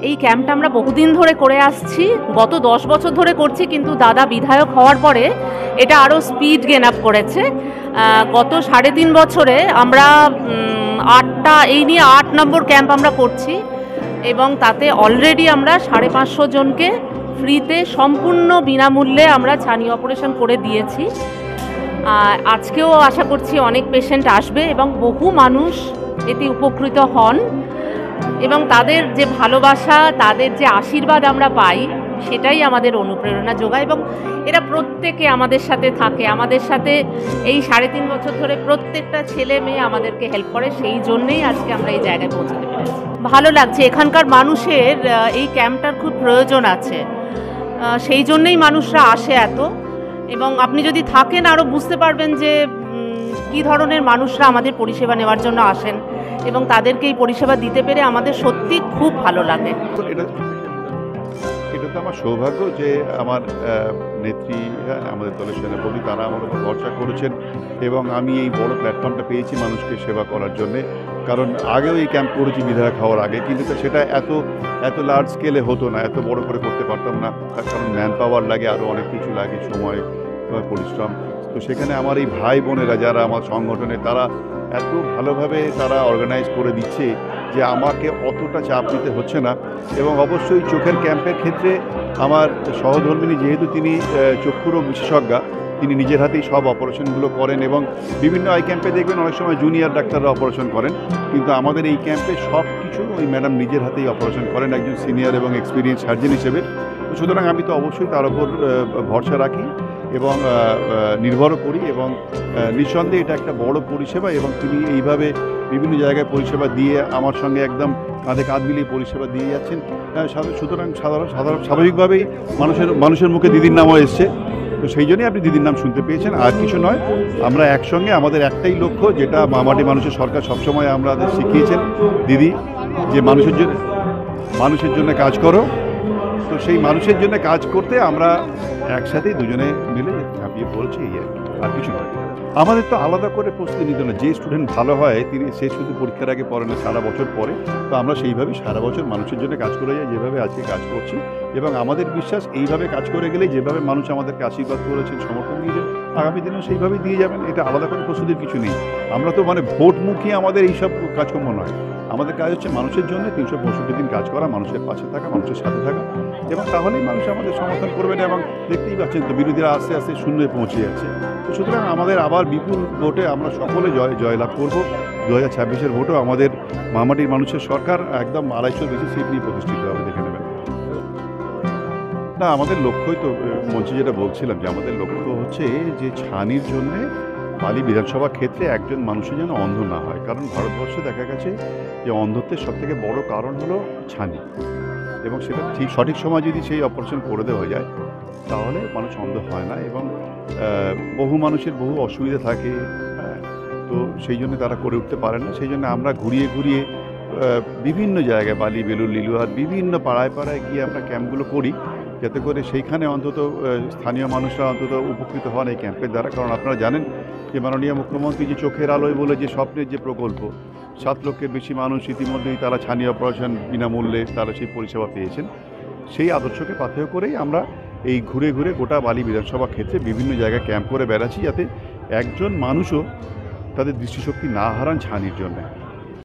এই ক্যাম্পটা আমরা বহুদিন ধরে করে আসছি, গত 10 বছর ধরে করছি, কিন্তু দাদা বিধায়ক হওয়ার পরে এটা আরও স্পিড গেন আপ করেছে। গত 3.5 বছরে আমরা 8টা, এই নিয়ে 8 নম্বর ক্যাম্প আমরা করছি এবং তাতে অলরেডি আমরা 550 জনকে ফ্রিতে সম্পূর্ণ বিনামূল্যে আমরা ছানি অপারেশন করে দিয়েছি। আজকেও আশা করছি অনেক পেশেন্ট আসবে এবং বহু মানুষ এতে উপকৃত হন এবং তাদের যে ভালোবাসা, তাদের যে আশীর্বাদ আমরা পাই, সেটাই আমাদের অনুপ্রেরণা যোগায় এবং এরা প্রত্যেকে আমাদের সাথে থাকে, আমাদের সাথে এই 3.5 বছর ধরে প্রত্যেকটা ছেলে মেয়ে আমাদেরকে হেল্প করে। সেই জন্যেই আজকে আমরা এই জায়গায় পৌঁছতে পেরেছি। ভালো লাগছে, এখানকার মানুষের এই ক্যাম্পটার খুব প্রয়োজন আছে, সেই জন্যেই মানুষরা আসে এত। এবং আপনি যদি থাকেন আরও বুঝতে পারবেন যে কী ধরনের মানুষরা আমাদের পরিষেবা নেওয়ার জন্য আসেন এবং তাদেরকে এই পরিষেবা দিতে পেরে আমাদের সত্যি খুব ভালো লাগে। এটা তো আমার সৌভাগ্য যে আমার নেত্রী, আমাদের দলের সেনাপতি, তারা আমার উপর ভরসা করেছেন এবং আমি এই বড় প্ল্যাটফর্মটা পেয়েছি মানুষকে সেবা করার জন্যে। কারণ আগেও এই ক্যাম্প করেছি বিধায়ক হওয়ার আগে, কিন্তু সেটা এত লার্জ স্কেলে হতো না, এত বড় করে করতে পারতাম না, কারণ ম্যান পাওয়ার লাগে, আরও অনেক কিছু লাগে, সময় পরিশ্রম। তো সেখানে আমার এই ভাই বোনেরা যারা আমার সংগঠনে, তারা এত ভালোভাবে তারা অর্গানাইজ করে দিচ্ছে যে আমাকে অতটা চাপ নিতে হচ্ছে না। এবং অবশ্যই চোখের ক্যাম্পের ক্ষেত্রে আমার সহধর্মিনী, যেহেতু তিনি চক্ষুরোগ বিশেষজ্ঞা, তিনি নিজের হাতেই সব অপারেশনগুলো করেন এবং বিভিন্ন আই ক্যাম্পে দেখবেন অনেক সময় জুনিয়র ডাক্তাররা অপারেশন করেন, কিন্তু আমাদের এই ক্যাম্পে সব কিছু ওই ম্যাডাম নিজের হাতেই অপারেশন করেন একজন সিনিয়র এবং এক্সপিরিয়েন্স সার্জন হিসেবে। সুতরাং আমি তো অবশ্যই তার উপর ভরসা রাখি এবং নির্ভরও করি এবং নিঃসন্দেহে এটা একটা বড় পরিষেবা এবং তিনি এইভাবে বিভিন্ন জায়গায় পরিষেবা দিয়ে আমার সঙ্গে একদম কাঁধে কাঁধ মিলিয়ে পরিষেবা দিয়ে যাচ্ছেন। সুতরাং স্বাভাবিকভাবেই মানুষের মুখে দিদির নামও এসছে, তো সেই জন্যই আপনি দিদির নাম শুনতে পেয়েছেন, আর কিছু নয়। আমরা একসঙ্গে, আমাদের একটাই লক্ষ্য, যেটা মামাটি মানুষের সরকার সবসময় আমাদের শিখিয়েছেন দিদি, যে মানুষের জন্য কাজ করো। তো সেই মানুষের জন্য কাজ করতে আমরা একসাথেই দুজনে মিলে ঝাঁপিয়ে পড়েছি, এই আর কিছু নয়। আমাদের তো আলাদা করে প্রস্তুতি নিতে না, যে স্টুডেন্ট ভালো হয় সে শুধু পরীক্ষার আগে পড়ে না, সারা বছর পরে। তো আমরা সেইভাবেই সারা বছর মানুষের জন্য কাজ করে যাই, যেভাবে আজকে কাজ করছি। এবং আমাদের বিশ্বাস, এইভাবে কাজ করে গেলেই, যেভাবে মানুষ আমাদেরকে আশীর্বাদ করেছেন, সমর্থন দিয়েছেন, আগামী দিনেও সেইভাবেই দিয়ে যাবেন। এটা আলাদা করে প্রস্তুতির কিছু নেই। আমরা তো ভোটমুখী আমাদের এইসব কাজকর্ম নয়, আমাদের কাজ হচ্ছে মানুষের জন্য 365 দিন কাজ করা, মানুষের পাশে থাকা, মানুষের সাথে থাকা, এবং তাহলেই মানুষ আমাদের সমর্থন করবেন। এবং দেখতেই পাচ্ছেন তো বিরোধীরা আস্তে আস্তে শূন্যে পৌঁছে যাচ্ছে। তো সুতরাং আমাদের আবার বিপুল ভোটে আমরা সকলে জয়লাভ করব। 2026-এর ভোটও আমাদের মামাটির মানুষের সরকার একদম 250 বেশি সিট নিয়ে প্রতিষ্ঠিত হবে, দেখে নেবেন। না, আমাদের লক্ষ্যই তো মঞ্চে যেটা বলছিলাম, যে আমাদের লক্ষ্য হচ্ছে যে ছানির জন্যে বালি বিধানসভা ক্ষেত্রে একজন মানুষের যেন অন্ধ না হয়। কারণ ভারতবর্ষে দেখা গেছে যে অন্ধত্বের সবথেকে বড় কারণ হলো ছানি, এবং সেটা সঠিক সময় যদি সেই অপারেশন করে দেওয়া যায় তাহলে মানুষ অন্ধ হয় না। এবং বহু মানুষের বহু অসুবিধা থাকে, তো সেই জন্য তারা করে উঠতে পারেন না। সেই জন্য আমরা ঘুরিয়ে বিভিন্ন জায়গায়, বালি, বেলুর, লিলুহাট, বিভিন্ন পাড়ায় গিয়ে আমরা ক্যাম্পগুলো করি, যাতে করে সেইখানে অন্তত স্থানীয় মানুষরা অন্তত উপকৃত হন এই ক্যাম্পের দ্বারা। কারণ আপনারা জানেন যে মাননীয় মুখ্যমন্ত্রী যে চোখের আলোয় বলে যে স্বপ্নের যে প্রকল্প, 7 লক্ষের বেশি মানুষ ইতিমধ্যেই তারা ছানি অপারেশন বিনামূল্যে তারা সেই পরিষেবা পেয়েছেন। সেই আদর্শকে পাথেয় করেই আমরা এই ঘুরে গোটা বালি বিধানসভা ক্ষেত্রে বিভিন্ন জায়গায় ক্যাম্প করে বেড়াচ্ছি, যাতে একজন মানুষও তাদের দৃষ্টিশক্তি না হারান ছানির জন্য।